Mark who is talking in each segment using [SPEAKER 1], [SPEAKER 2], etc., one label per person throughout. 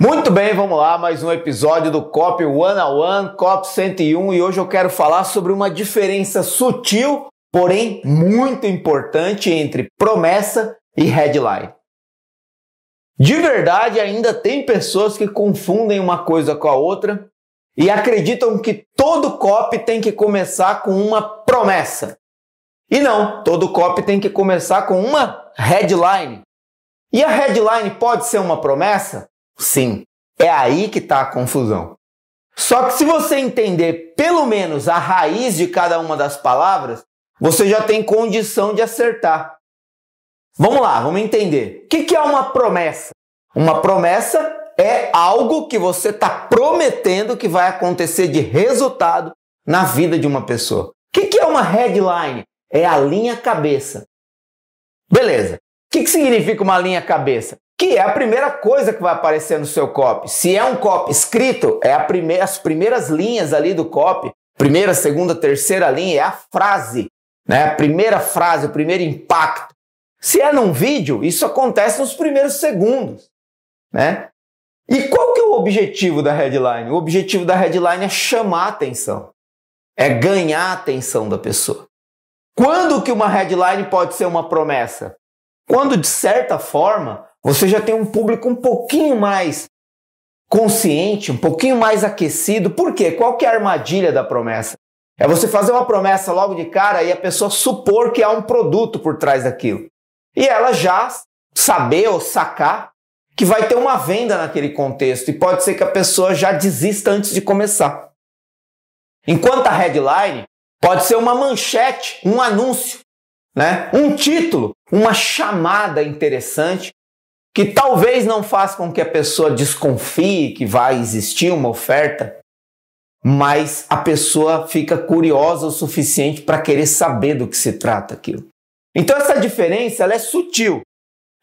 [SPEAKER 1] Muito bem, vamos lá, mais um episódio do Copy One on One, Copy 101, e hoje eu quero falar sobre uma diferença sutil, porém muito importante entre promessa e headline. De verdade, ainda tem pessoas que confundem uma coisa com a outra e acreditam que todo copy tem que começar com uma promessa. E não, todo copy tem que começar com uma headline. E a headline pode ser uma promessa? Sim, é aí que está a confusão. Só que se você entender pelo menos a raiz de cada uma das palavras, você já tem condição de acertar. Vamos lá, vamos entender. O que é uma promessa? Uma promessa é algo que você está prometendo que vai acontecer de resultado na vida de uma pessoa. O que é uma headline? É a linha cabeça. Beleza. O que significa uma linha cabeça? Que é a primeira coisa que vai aparecer no seu copy. Se é um copy escrito, é as primeiras linhas ali do copy. Primeira, segunda, terceira linha é a frase, né? A primeira frase, o primeiro impacto. Se é num vídeo, isso acontece nos primeiros segundos, né? E qual que é o objetivo da headline? O objetivo da headline é chamar a atenção. É ganhar a atenção da pessoa. Quando que uma headline pode ser uma promessa? Quando, de certa forma, você já tem um público um pouquinho mais consciente, um pouquinho mais aquecido. Por quê? Qual que é a armadilha da promessa? É você fazer uma promessa logo de cara e a pessoa supor que há um produto por trás daquilo. E ela já saber ou sacar que vai ter uma venda naquele contexto. E pode ser que a pessoa já desista antes de começar. Enquanto a headline pode ser uma manchete, um anúncio, né? Um título, uma chamada interessante, que talvez não faça com que a pessoa desconfie que vai existir uma oferta, mas a pessoa fica curiosa o suficiente para querer saber do que se trata aquilo. Então essa diferença ela é sutil,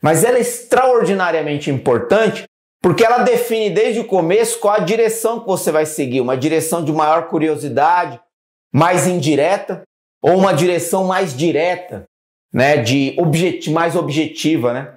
[SPEAKER 1] mas ela é extraordinariamente importante porque ela define desde o começo qual a direção que você vai seguir, uma direção de maior curiosidade, mais indireta, ou uma direção mais direta, né, mais objetiva, né?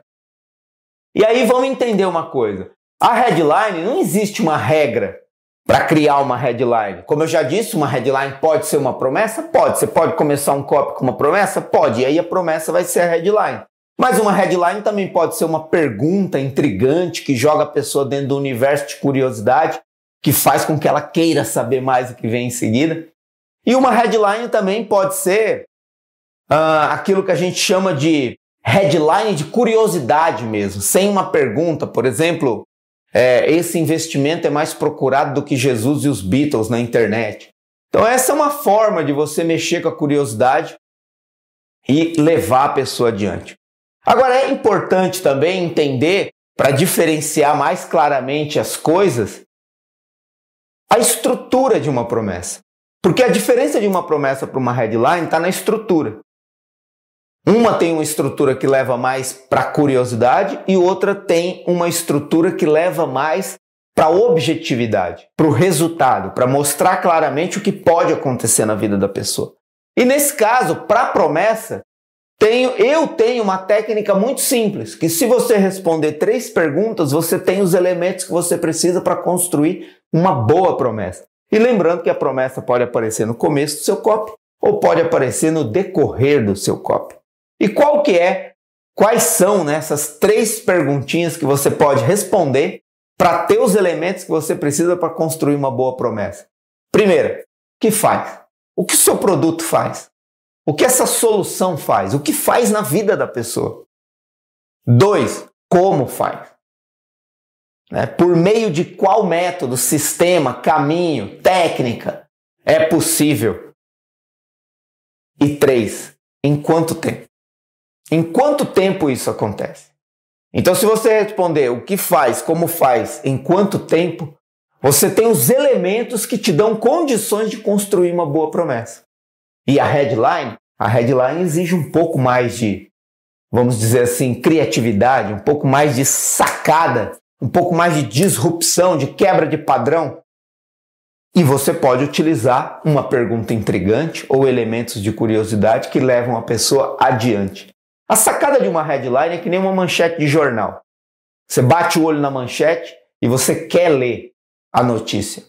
[SPEAKER 1] E aí vamos entender uma coisa. A headline, não existe uma regra para criar uma headline. Como eu já disse, uma headline pode ser uma promessa? Pode. Você pode começar um copy com uma promessa? Pode. E aí a promessa vai ser a headline. Mas uma headline também pode ser uma pergunta intrigante que joga a pessoa dentro do universo de curiosidade, que faz com que ela queira saber mais o que vem em seguida. E uma headline também pode ser aquilo que a gente chama de headline de curiosidade mesmo, sem uma pergunta. Por exemplo, esse investimento é mais procurado do que Jesus e os Beatles na internet. Então essa é uma forma de você mexer com a curiosidade e levar a pessoa adiante. Agora é importante também entender, para diferenciar mais claramente as coisas, a estrutura de uma promessa. Porque a diferença de uma promessa para uma headline está na estrutura. Uma tem uma estrutura que leva mais para a curiosidade e outra tem uma estrutura que leva mais para a objetividade, para o resultado, para mostrar claramente o que pode acontecer na vida da pessoa. E nesse caso, para a promessa, eu tenho uma técnica muito simples, que se você responder 3 perguntas, você tem os elementos que você precisa para construir uma boa promessa. E lembrando que a promessa pode aparecer no começo do seu copy ou pode aparecer no decorrer do seu copy. E quais são essas 3 perguntinhas que você pode responder para ter os elementos que você precisa para construir uma boa promessa? Primeira, o que faz? O que o seu produto faz? O que essa solução faz? O que faz na vida da pessoa? 2, como faz? Por meio de qual método, sistema, caminho, técnica é possível? E 3, em quanto tempo? Em quanto tempo isso acontece? Então, se você responder o que faz, como faz, em quanto tempo, você tem os elementos que te dão condições de construir uma boa promessa. E a headline exige um pouco mais de, vamos dizer assim, criatividade, um pouco mais de sacada, um pouco mais de disrupção, de quebra de padrão. E você pode utilizar uma pergunta intrigante ou elementos de curiosidade que levam a pessoa adiante. A sacada de uma headline é que nem uma manchete de jornal. Você bate o olho na manchete e você quer ler a notícia.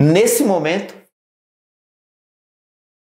[SPEAKER 1] Nesse momento,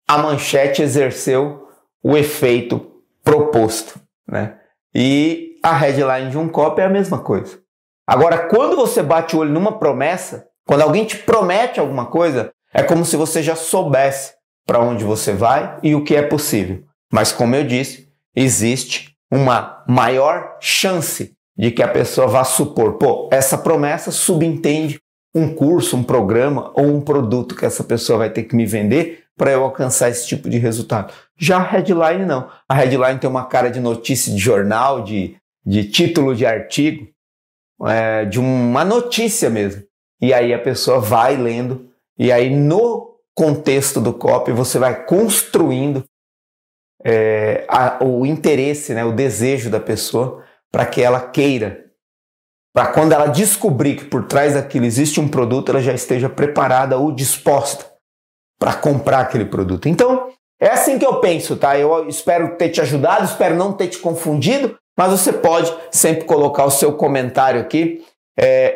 [SPEAKER 1] a manchete exerceu o efeito proposto, né? E a headline de um copy é a mesma coisa. Agora, quando você bate o olho numa promessa, quando alguém te promete alguma coisa, é como se você já soubesse para onde você vai e o que é possível. Mas, como eu disse, existe uma maior chance de que a pessoa vá supor, pô, essa promessa subentende um curso, um programa ou um produto que essa pessoa vai ter que me vender para eu alcançar esse tipo de resultado. Já a headline não. A headline tem uma cara de notícia de jornal, de título de artigo, de uma notícia mesmo. E aí a pessoa vai lendo, e aí no contexto do copy você vai construindo o interesse, né, o desejo da pessoa para que ela queira, para quando ela descobrir que por trás daquilo existe um produto, ela já esteja preparada ou disposta para comprar aquele produto. Então, é assim que eu penso, tá? Eu espero ter te ajudado, espero não ter te confundido, mas você pode sempre colocar o seu comentário aqui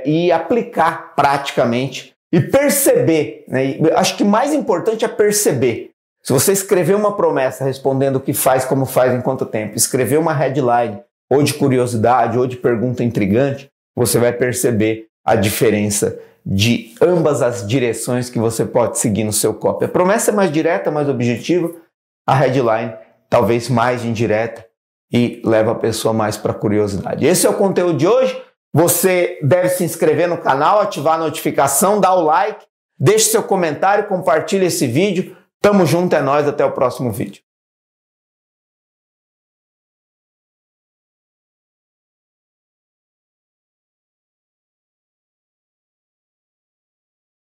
[SPEAKER 1] e aplicar praticamente e perceber, né? Acho que mais importante é perceber. Se você escrever uma promessa respondendo o que faz, como faz, em quanto tempo, escrever uma headline ou de curiosidade ou de pergunta intrigante, você vai perceber a diferença de ambas as direções que você pode seguir no seu copy. A promessa é mais direta, mais objetiva, a headline talvez mais indireta e leva a pessoa mais para a curiosidade. Esse é o conteúdo de hoje. Você deve se inscrever no canal, ativar a notificação, dar o like, deixe seu comentário, compartilhe esse vídeo. Tamo junto, é nóis, até o próximo vídeo.